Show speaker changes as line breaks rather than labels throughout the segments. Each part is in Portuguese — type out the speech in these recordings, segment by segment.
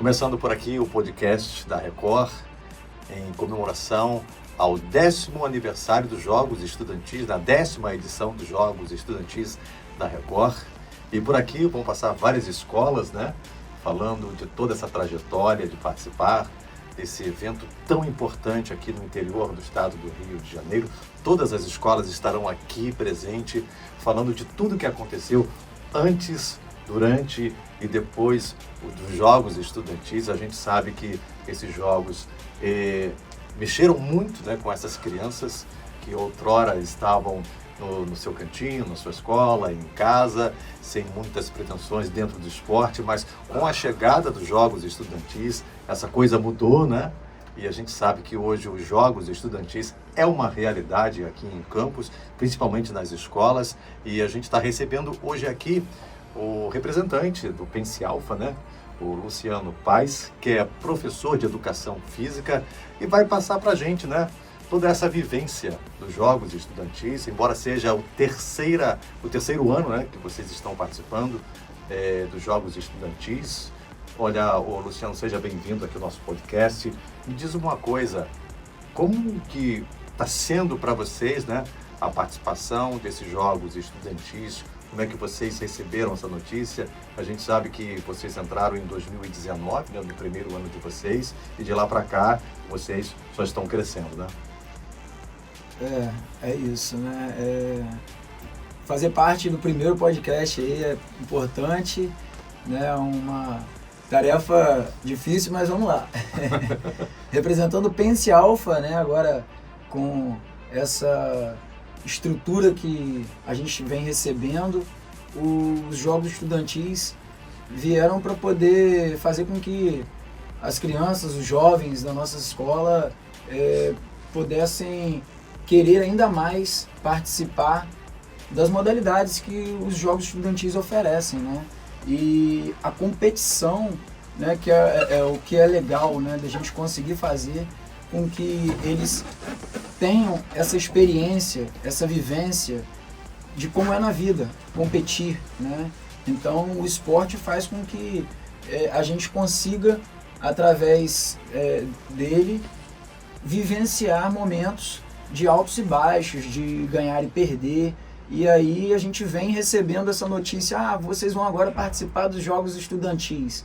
Começando por aqui o podcast da Record, em comemoração ao 10º aniversário dos Jogos Estudantis, na 10ª edição dos Jogos Estudantis da Record. E por aqui vão passar várias escolas, né? Falando de toda essa trajetória de participar desse evento tão importante aqui no interior do estado do Rio de Janeiro. Todas as escolas estarão aqui presentes, falando de tudo que aconteceu antes, durante e depois dos Jogos Estudantis. A gente sabe que esses jogos mexeram muito, né, com essas crianças que outrora estavam no seu cantinho, na sua escola, em casa, sem muitas pretensões dentro do esporte, mas com a chegada dos Jogos Estudantis, essa coisa mudou, né? E a gente sabe que hoje os Jogos Estudantis é uma realidade aqui em Campos, principalmente nas escolas, e a gente está recebendo hoje aqui o representante do Pense Alpha, né? O Luciano Paes, que é professor de Educação Física e vai passar para a gente, né, toda essa vivência dos Jogos Estudantis, embora seja o terceiro ano, né, que vocês estão participando dos Jogos Estudantis. Olha, Luciano, seja bem-vindo aqui ao nosso podcast. Me diz uma coisa, como que está sendo para vocês, né, a participação desses Jogos Estudantis? Como é que vocês receberam essa notícia? A gente sabe que vocês entraram em 2019, né, no primeiro ano de vocês, e de lá para cá vocês só estão crescendo, né?
É isso, né? Fazer parte do primeiro podcast aí é importante, né? Uma tarefa difícil, mas vamos lá. Representando o Pense Alpha, né? Agora com essa estrutura que a gente vem recebendo, os Jogos Estudantis vieram para poder fazer com que as crianças, os jovens da nossa escola pudessem querer ainda mais participar das modalidades que os Jogos Estudantis oferecem, né? E a competição, né, que é o que é legal, né, da gente conseguir fazer com que eles tenham essa experiência, essa vivência de como é na vida, competir, né? Então o esporte faz com que a gente consiga, através dele, vivenciar momentos de altos e baixos, de ganhar e perder. E aí a gente vem recebendo essa notícia, vocês vão agora participar dos Jogos Estudantis.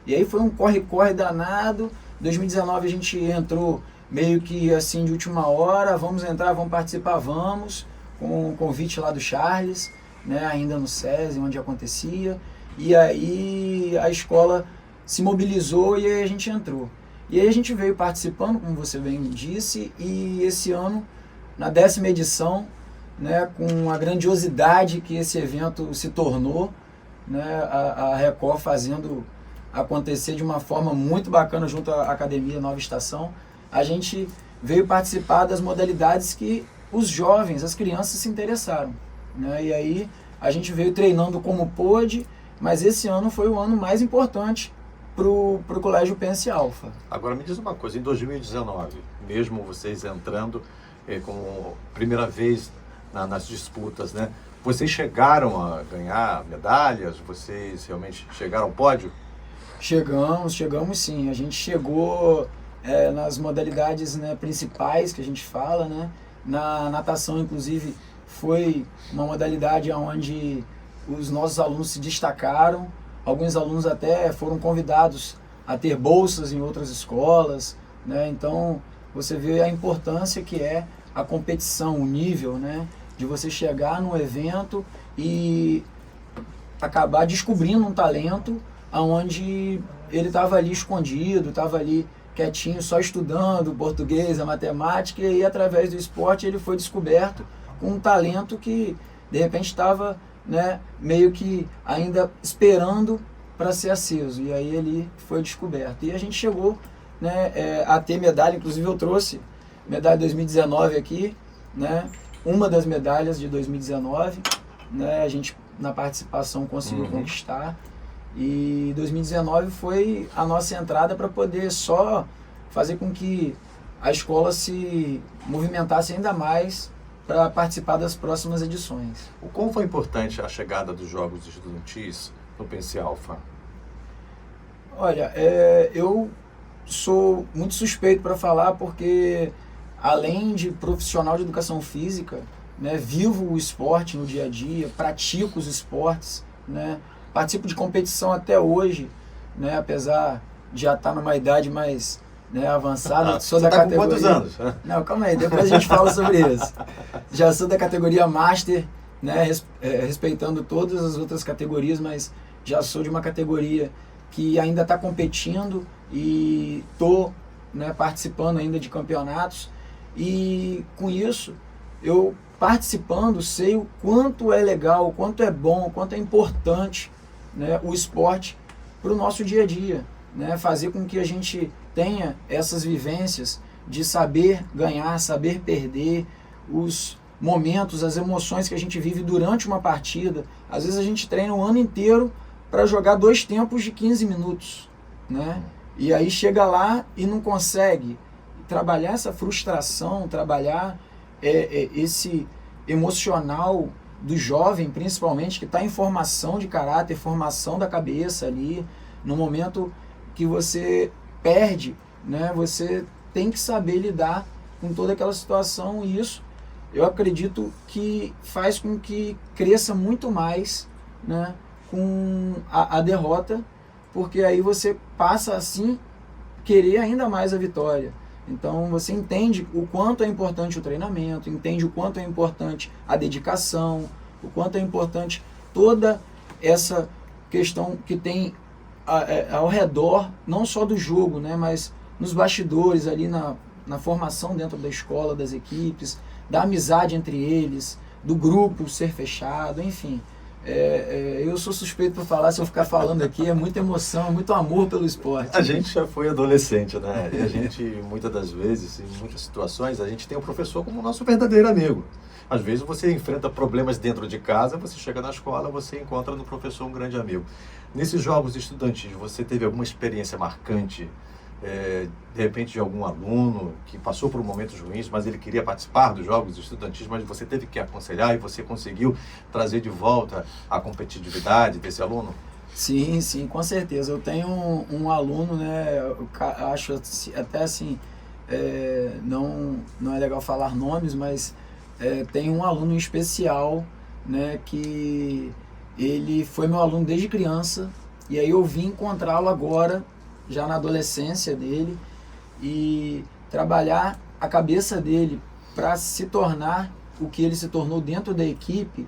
E aí foi um corre-corre danado. 2019 a gente entrou meio que assim de última hora, vamos entrar, vamos participar, vamos, com um convite lá do Charles, né, ainda no SESI, onde acontecia. E aí a escola se mobilizou e aí a gente entrou. E aí a gente veio participando, como você bem disse, e esse ano, na 10ª edição, né, com a grandiosidade que esse evento se tornou, né, a Record fazendo acontecer de uma forma muito bacana junto à Academia Nova Estação, a gente veio participar das modalidades que os jovens, as crianças se interessaram, né? E aí a gente veio treinando como pôde, mas esse ano foi o ano mais importante pro Colégio Pense Alpha.
Agora me diz uma coisa, em 2019, mesmo vocês entrando como primeira vez nas disputas, né? Vocês chegaram a ganhar medalhas? Vocês realmente chegaram ao pódio?
Chegamos sim. A gente chegou nas modalidades, né, principais que a gente fala, né? Na natação, inclusive, foi uma modalidade onde os nossos alunos se destacaram. Alguns alunos até foram convidados a ter bolsas em outras escolas, né? Então, você vê a importância que é a competição, o nível, né, de você chegar num evento e acabar descobrindo um talento onde ele estava ali escondido, estava ali quietinho, só estudando o português, a matemática, e aí através do esporte ele foi descoberto com um talento que de repente estava, né, meio que ainda esperando para ser aceso, e aí ele foi descoberto. E a gente chegou, né, a ter medalha, inclusive eu trouxe medalha de 2019 aqui, né, uma das medalhas de 2019, né, a gente na participação conseguiu conquistar. E 2019 foi a nossa entrada para poder só fazer com que a escola se movimentasse ainda mais para participar das próximas edições.
O quão foi importante a chegada dos Jogos Estudantis no Pense Alpha?
Olha, eu sou muito suspeito para falar porque, além de profissional de educação física, né, vivo o esporte no dia a dia, pratico os esportes, né, participo de competição até hoje, né, apesar de já estar numa idade mais, né, avançada. Sou
Você
da
está com
categoria...
quantos anos?
Não, calma aí, depois a gente fala sobre isso. Já sou da categoria Master, né, respeitando todas as outras categorias, mas já sou de uma categoria que ainda está competindo e estou, né, participando ainda de campeonatos. E com isso, eu participando, sei o quanto é legal, o quanto é bom, o quanto é importante, né, o esporte para o nosso dia a dia, né, fazer com que a gente tenha essas vivências de saber ganhar, saber perder, os momentos, as emoções que a gente vive durante uma partida. Às vezes a gente treina o ano inteiro para jogar 2 tempos de 15 minutos, né? E aí chega lá e não consegue trabalhar essa frustração, trabalhar esse emocional do jovem, principalmente, que está em formação de caráter, formação da cabeça ali, no momento que você perde, né? Você tem que saber lidar com toda aquela situação, e isso eu acredito que faz com que cresça muito mais, né, com a derrota, porque aí você passa assim querer ainda mais a vitória. Então você entende o quanto é importante o treinamento, entende o quanto é importante a dedicação, o quanto é importante toda essa questão que tem ao redor, não só do jogo, né, mas nos bastidores, ali na formação dentro da escola, das equipes, da amizade entre eles, do grupo ser fechado, enfim. Eu sou suspeito para falar, se eu ficar falando aqui, é muita emoção, muito amor pelo esporte.
A gente já foi adolescente, né? E a gente, muitas das vezes, em muitas situações, a gente tem o professor como nosso verdadeiro amigo. Às vezes você enfrenta problemas dentro de casa, você chega na escola, você encontra no professor um grande amigo. Nesses jogos estudantis, você teve alguma experiência marcante, de repente de algum aluno que passou por momentos ruins, mas ele queria participar dos jogos estudantis, mas você teve que aconselhar e você conseguiu trazer de volta a competitividade desse aluno?
Sim, sim, com certeza. Eu tenho um aluno, né, eu acho até assim, não é legal falar nomes, mas tem um aluno em especial, né, que ele foi meu aluno desde criança, e aí eu vim encontrá-lo agora, já na adolescência dele, e trabalhar a cabeça dele para se tornar o que ele se tornou dentro da equipe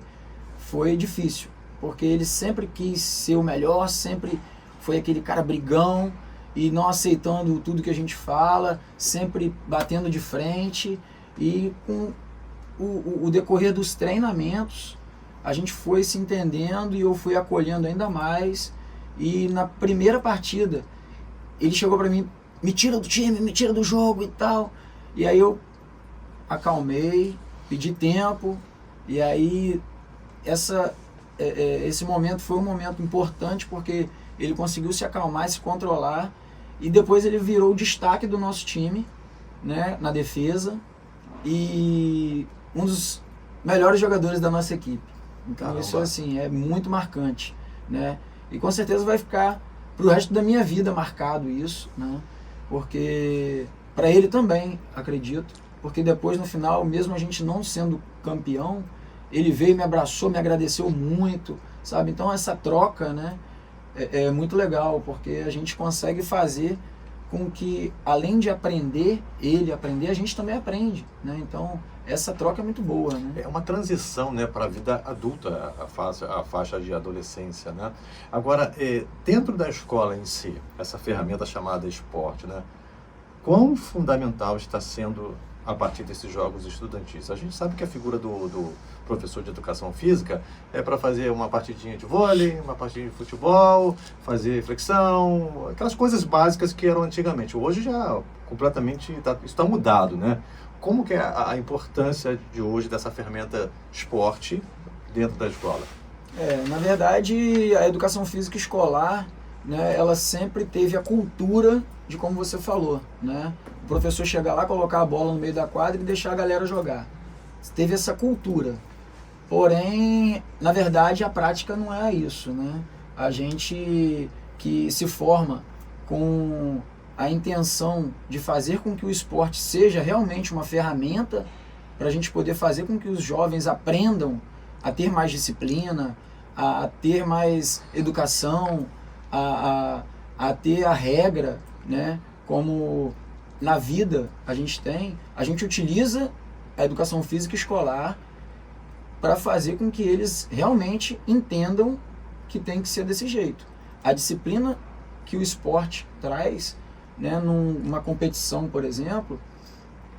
foi difícil, porque ele sempre quis ser o melhor, sempre foi aquele cara brigão e não aceitando tudo que a gente fala, sempre batendo de frente, e com o decorrer dos treinamentos a gente foi se entendendo e eu fui acolhendo ainda mais, e na primeira partida ele chegou para mim, me tira do time, me tira do jogo e tal. E aí eu acalmei, pedi tempo, e aí esse momento foi um momento importante porque ele conseguiu se acalmar, se controlar, e depois ele virou o destaque do nosso time, né, na defesa, e um dos melhores jogadores da nossa equipe. Então Caramba. Isso assim, é muito marcante, né? E com certeza vai ficar pro resto da minha vida marcado isso, né? Porque para ele também, acredito, porque depois no final, mesmo a gente não sendo campeão, ele veio, me abraçou, me agradeceu muito, sabe? Então essa troca, né, é muito legal, porque a gente consegue fazer com que, além de aprender, ele aprender, a gente também aprende, né? Então essa troca é muito boa, né?
É uma transição, né, para a vida adulta, a faixa de adolescência, né? Agora, dentro da escola em si, essa ferramenta chamada esporte, né? Quão fundamental está sendo a partir desses jogos estudantis? A gente sabe que a figura do professor de educação física é para fazer uma partidinha de vôlei, uma partidinha de futebol, fazer flexão, aquelas coisas básicas que eram antigamente. Hoje já completamente está mudado, né? Como que é a importância de hoje dessa ferramenta esporte dentro da escola?
Na verdade, a educação física escolar, né, ela sempre teve a cultura de como você falou, né? O professor chegar lá, colocar a bola no meio da quadra e deixar a galera jogar. Teve essa cultura. Porém, na verdade, a prática não é isso, né? A gente que se forma com a intenção de fazer com que o esporte seja realmente uma ferramenta para a gente poder fazer com que os jovens aprendam a ter mais disciplina, a ter mais educação, a ter a regra, né? Como na vida a gente utiliza a educação física escolar para fazer com que eles realmente entendam que tem que ser desse jeito. A disciplina que o esporte traz, né, numa competição, por exemplo,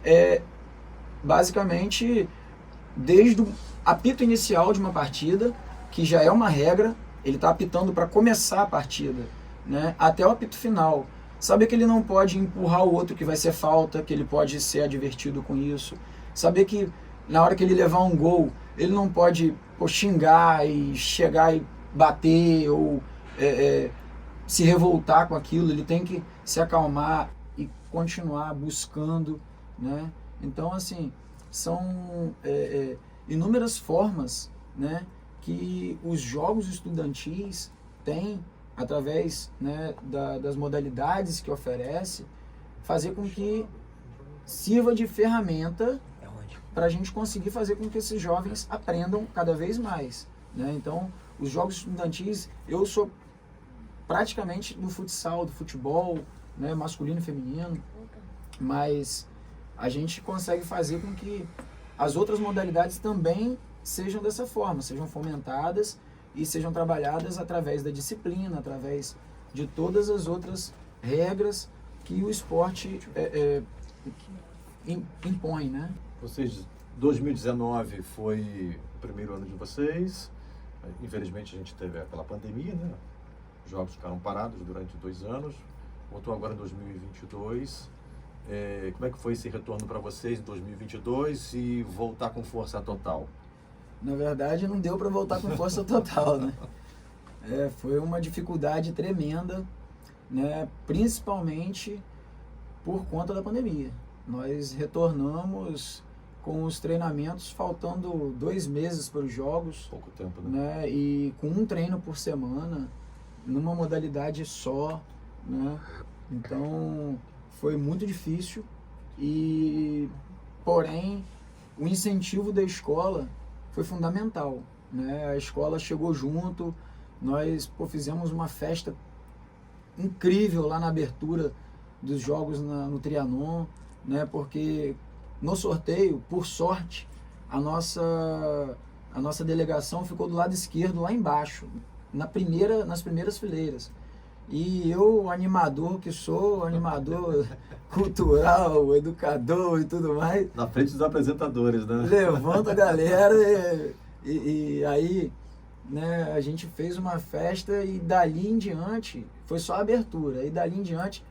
é basicamente desde o apito inicial de uma partida, que já é uma regra, ele está apitando para começar a partida, né, até o apito final. Saber que ele não pode empurrar o outro, que vai ser falta, que ele pode ser advertido com isso. Saber que na hora que ele levar um gol, ele não pode xingar e chegar e bater ou se revoltar com aquilo, ele tem que se acalmar e continuar buscando, né? Então, assim, são inúmeras formas, né, que os jogos estudantis têm, através, né, das modalidades que oferece, fazer com que sirva de ferramenta para a gente conseguir fazer com que esses jovens aprendam cada vez mais, né? Então, os jogos estudantis, eu sou praticamente do futsal, do futebol, né, masculino e feminino, mas a gente consegue fazer com que as outras modalidades também sejam dessa forma, sejam fomentadas e sejam trabalhadas através da disciplina, através de todas as outras regras que o esporte impõe, né?
Vocês, 2019 foi o primeiro ano de vocês, infelizmente a gente teve aquela pandemia, né? Os jogos ficaram parados durante 2 anos, voltou agora em 2022. Como é que foi esse retorno para vocês em 2022 e voltar com força total?
Na verdade, não deu para voltar com força total, né? Foi uma dificuldade tremenda, né? Principalmente por conta da pandemia. Nós retornamos com os treinamentos faltando 2 meses para os jogos.
Pouco tempo, né?
E com um treino por semana, numa modalidade só, né? Então, foi muito difícil porém, o incentivo da escola foi fundamental, né? A escola chegou junto, nós fizemos uma festa incrível lá na abertura dos jogos no Trianon, né? Porque no sorteio, por sorte, a nossa delegação ficou do lado esquerdo, lá embaixo, nas primeiras fileiras. E eu, animador que sou, animador cultural, educador e tudo mais...
Na frente dos apresentadores, né?
Levanto a galera e aí, né, a gente fez uma festa e dali em diante, foi só a abertura, e dali em diante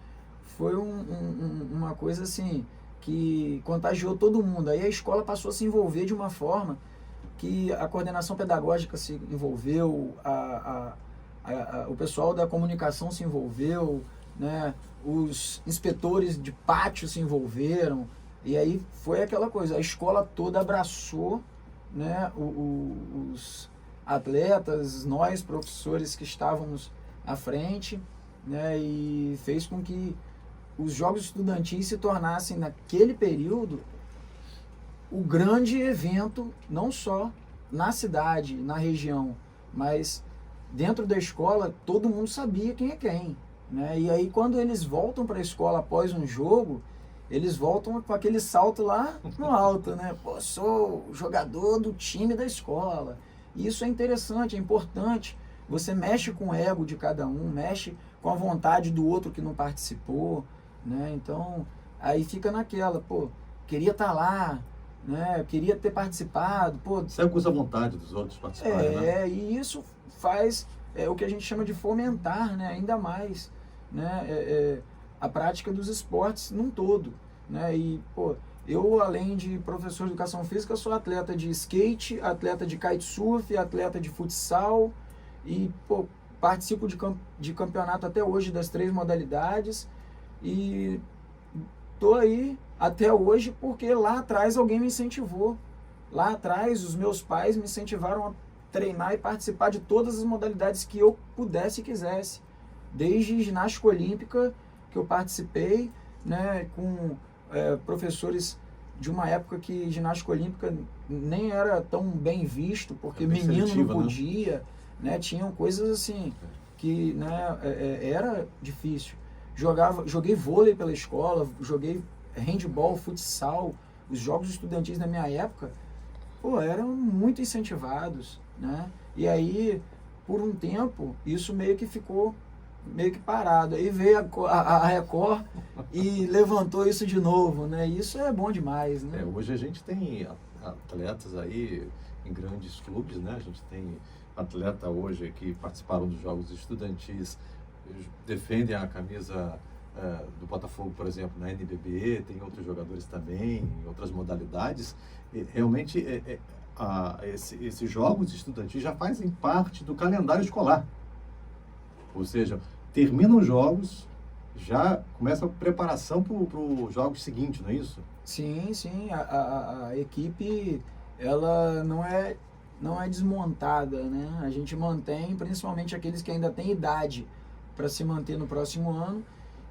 foi uma coisa assim, que contagiou todo mundo. Aí a escola passou a se envolver de uma forma que a coordenação pedagógica se envolveu, o pessoal da comunicação se envolveu, né? Os inspetores de pátio se envolveram, e aí foi aquela coisa, a escola toda abraçou, né, os atletas, nós professores que estávamos à frente, né, e fez com que os jogos estudantis se tornassem, naquele período, o grande evento, não só na cidade, na região, mas dentro da escola, todo mundo sabia quem é quem, né? E aí, quando eles voltam para a escola após um jogo, eles voltam com aquele salto lá no alto, né? Pô, sou jogador do time da escola. E isso é interessante, é importante. Você mexe com o ego de cada um, mexe com a vontade do outro que não participou, né? Então, aí fica naquela, pô, queria estar lá, né? Queria ter participado, pô...
Você acusa a vontade dos outros participarem, né?
E isso faz o que a gente chama de fomentar, né, ainda mais, né, a prática dos esportes num todo, né? E, pô, eu, além de professor de educação física, sou atleta de skate, atleta de kitesurf, atleta de futsal e, pô, participo de campeonato até hoje das 3 modalidades e tô aí até hoje porque lá atrás alguém me incentivou. Lá atrás os meus pais me incentivaram a treinar e participar de todas as modalidades que eu pudesse e quisesse. desde ginástica olímpica, que eu participei, né, com professores de uma época que ginástica olímpica nem era tão bem visto, porque menino não podia, né? Tinham coisas assim que, né, era difícil. Joguei vôlei pela escola, joguei handball, futsal. Os jogos estudantis na minha época, eram muito incentivados, né? E aí, por um tempo, isso meio que ficou parado. Aí veio a Record e levantou isso de novo, né? Isso é bom demais, né?
Hoje a gente tem atletas aí em grandes clubes, né? A gente tem atleta hoje que participaram dos jogos estudantis, defendem a camisa do Botafogo, por exemplo, na NBB, tem outros jogadores também, em outras modalidades. E realmente, esses jogos estudantis já fazem parte do calendário escolar. Ou seja, terminam os jogos, já começa a preparação para os jogos seguintes, não é isso?
Sim, sim. A equipe, ela não é desmontada, né? A gente mantém, principalmente aqueles que ainda têm idade para se manter no próximo ano.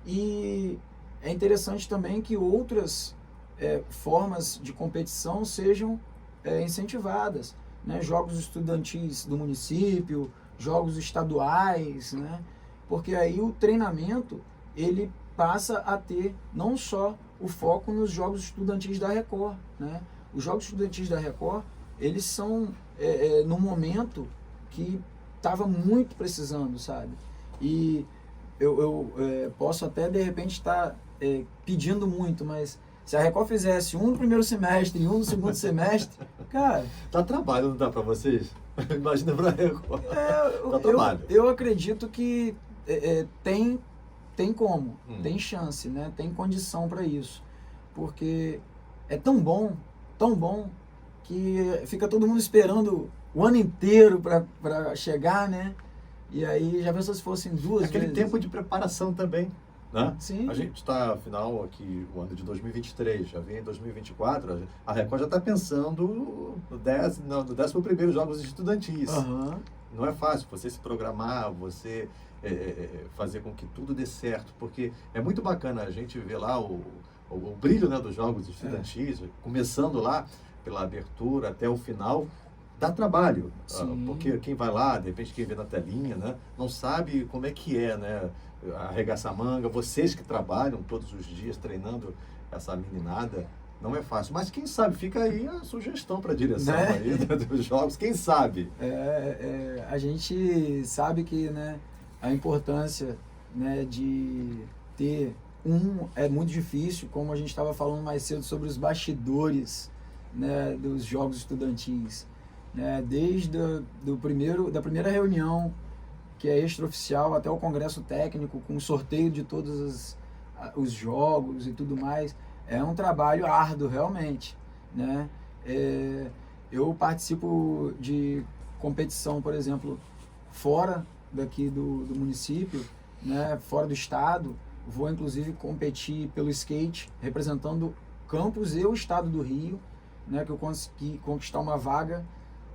E é interessante também que outras formas de competição sejam incentivadas, né? Jogos estudantis do município, jogos estaduais, né? Porque aí o treinamento, ele passa a ter não só o foco nos jogos estudantis da Record, né? Os jogos estudantis da Record, eles são no momento que estava muito precisando, sabe? E eu posso até de repente estar pedindo muito, mas se a Record fizesse um no primeiro semestre e um no segundo semestre, cara...
Dá trabalho, não dá para vocês? Imagina para a Record. Dá trabalho.
Eu acredito que tem como, tem chance, né? Tem condição para isso. Porque é tão bom, que fica todo mundo esperando o ano inteiro para chegar, né? E aí já pensou se fossem duas vezes.
Aquele tempo de preparação também, né?
Sim.
A gente está, afinal, aqui, o ano de 2023, já vem em 2024, a Record já está pensando no 11º Jogos Estudantis.
Uhum.
Não é fácil você se programar, você fazer com que tudo dê certo, porque é muito bacana a gente ver lá o brilho, né, dos Jogos Estudantis, começando lá pela abertura até o final. Dá trabalho, porque quem vai lá, de repente quem vê na telinha, né, não sabe como é que é, né, arregaçar a manga. Vocês que trabalham todos os dias treinando essa meninada, não é fácil. Mas quem sabe, fica aí a sugestão para a direção, né? Aí, dos jogos, quem sabe?
A gente sabe que, né, a importância, né, de ter é muito difícil, como a gente estava falando mais cedo sobre os bastidores, né, dos jogos estudantis. Né, desde da primeira reunião, que é extraoficial, até o congresso técnico, com o sorteio de todos os jogos e tudo mais, é um trabalho árduo, realmente. Né? Eu participo de competição, por exemplo, fora daqui do município, né, fora do estado. Vou, inclusive, competir pelo skate, representando Campos e o estado do Rio, né, que eu consegui conquistar uma vaga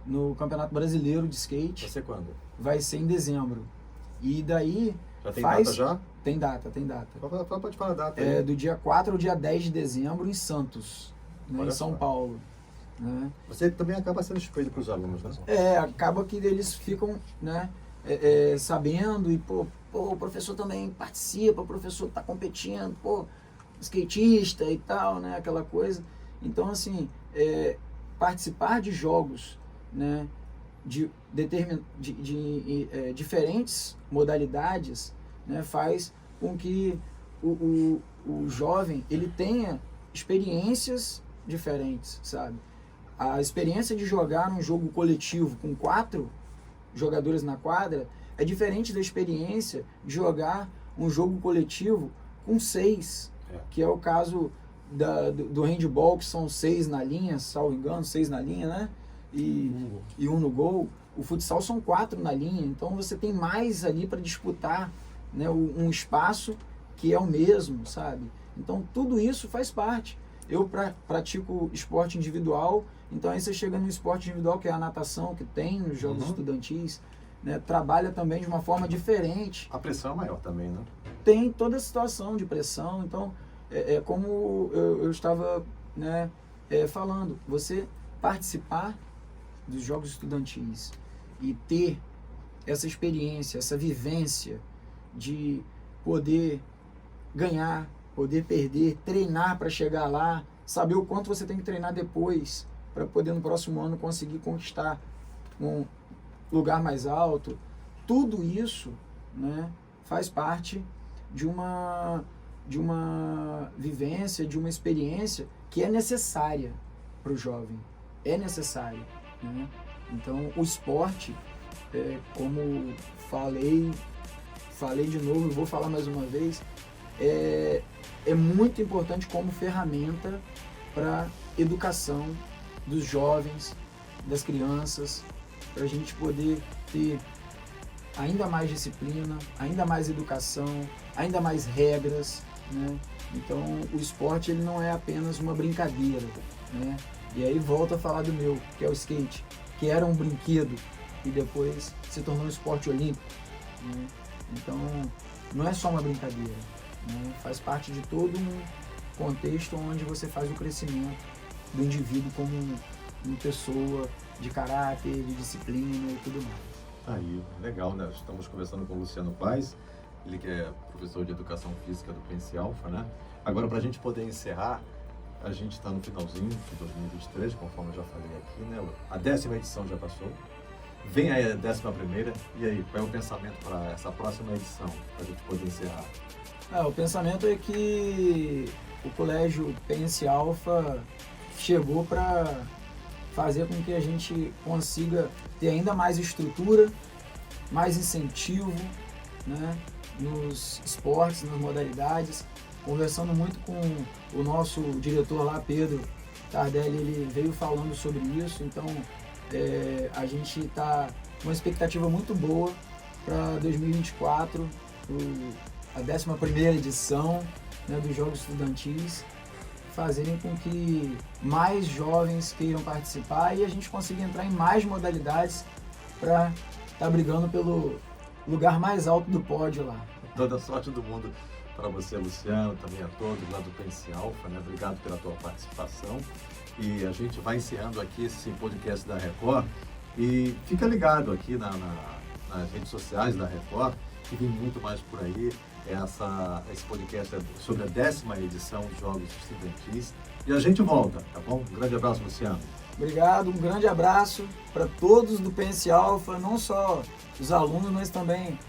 no Campeonato Brasileiro de Skate.
Vai ser quando?
Vai ser em dezembro. E daí...
Já tem data já?
Tem data.
Pode falar a data.
Do dia 4 ao dia 10 de dezembro em Santos, né, em São Paulo. Né?
Você também acaba sendo espelho para os alunos, né?
Acaba que eles ficam, né, sabendo e, o professor também participa, o professor está competindo, skatista e tal, né, aquela coisa. Então, assim, participar de jogos, né, de diferentes modalidades, né, faz com que o jovem ele tenha experiências diferentes, sabe? A experiência de jogar um jogo coletivo com 4 jogadores na quadra é diferente da experiência de jogar um jogo coletivo com 6, que é o caso do handball, que são 6 na linha, salvo engano, 6 na linha, né? E 1 no gol. O futsal são 4 na linha, então você tem mais ali para disputar, né, um espaço que é o mesmo, sabe? Então tudo isso faz parte. Eu pratico esporte individual, então aí você chega no esporte individual, que é a natação, que tem nos jogos estudantis, né, trabalha também de uma forma diferente.
A pressão é maior também, né?
Tem toda a situação de pressão, então, como eu estava, né, falando, você participar dos jogos estudantis e ter essa experiência, essa vivência de poder ganhar, poder perder, treinar para chegar lá, saber o quanto você tem que treinar depois para poder no próximo ano conseguir conquistar um lugar mais alto, tudo isso, né, faz parte de uma vivência, de uma experiência que é necessária para o jovem, é necessária, né? Então o esporte, como falei de novo e vou falar mais uma vez, é muito importante como ferramenta para educação dos jovens, das crianças, para a gente poder ter ainda mais disciplina, ainda mais educação, ainda mais regras, né? Então o esporte ele não é apenas uma brincadeira, né? E aí volto a falar do meu, que é o skate, que era um brinquedo e depois se tornou um esporte olímpico, né? Então não é só uma brincadeira, né? Faz parte de todo um contexto onde você faz o crescimento do indivíduo como uma pessoa de caráter, de disciplina e tudo mais.
Aí, legal, né? Estamos conversando com o Luciano Paes, ele que é professor de Educação Física do Pense Alpha, né? Agora, para a gente poder encerrar, a gente está no finalzinho de 2023, conforme eu já falei aqui, né? A 10ª edição já passou, vem aí a 11ª, e aí, qual é o pensamento para essa próxima edição, para a gente poder encerrar?
O pensamento é que o Colégio Pense Alpha chegou para fazer com que a gente consiga ter ainda mais estrutura, mais incentivo, né, nos esportes, nas modalidades. Conversando muito com o nosso diretor lá, Pedro Tardelli, ele veio falando sobre isso, então a gente está com uma expectativa muito boa para 2024, a 11ª edição, né, dos Jogos Estudantis, fazerem com que mais jovens queiram participar e a gente consiga entrar em mais modalidades para estar brigando pelo lugar mais alto do pódio lá.
Toda a sorte do mundo para você, Luciano, também a todos lá do Pense Alpha, né? Obrigado pela tua participação. E a gente vai encerrando aqui esse podcast da Record e fica ligado aqui nas redes sociais da Record, que vem muito mais por aí. Esse podcast é sobre a 10ª edição dos Jogos Estudantis. E a gente volta, tá bom? Um grande abraço, Luciano.
Obrigado, um grande abraço para todos do Pense Alpha, não só os alunos, mas também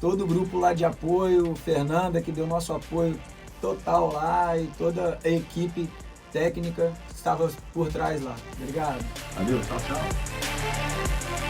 todo o grupo lá de apoio, Fernanda, que deu nosso apoio total lá, e toda a equipe técnica que estava por trás lá. Obrigado.
Valeu, tchau, tchau.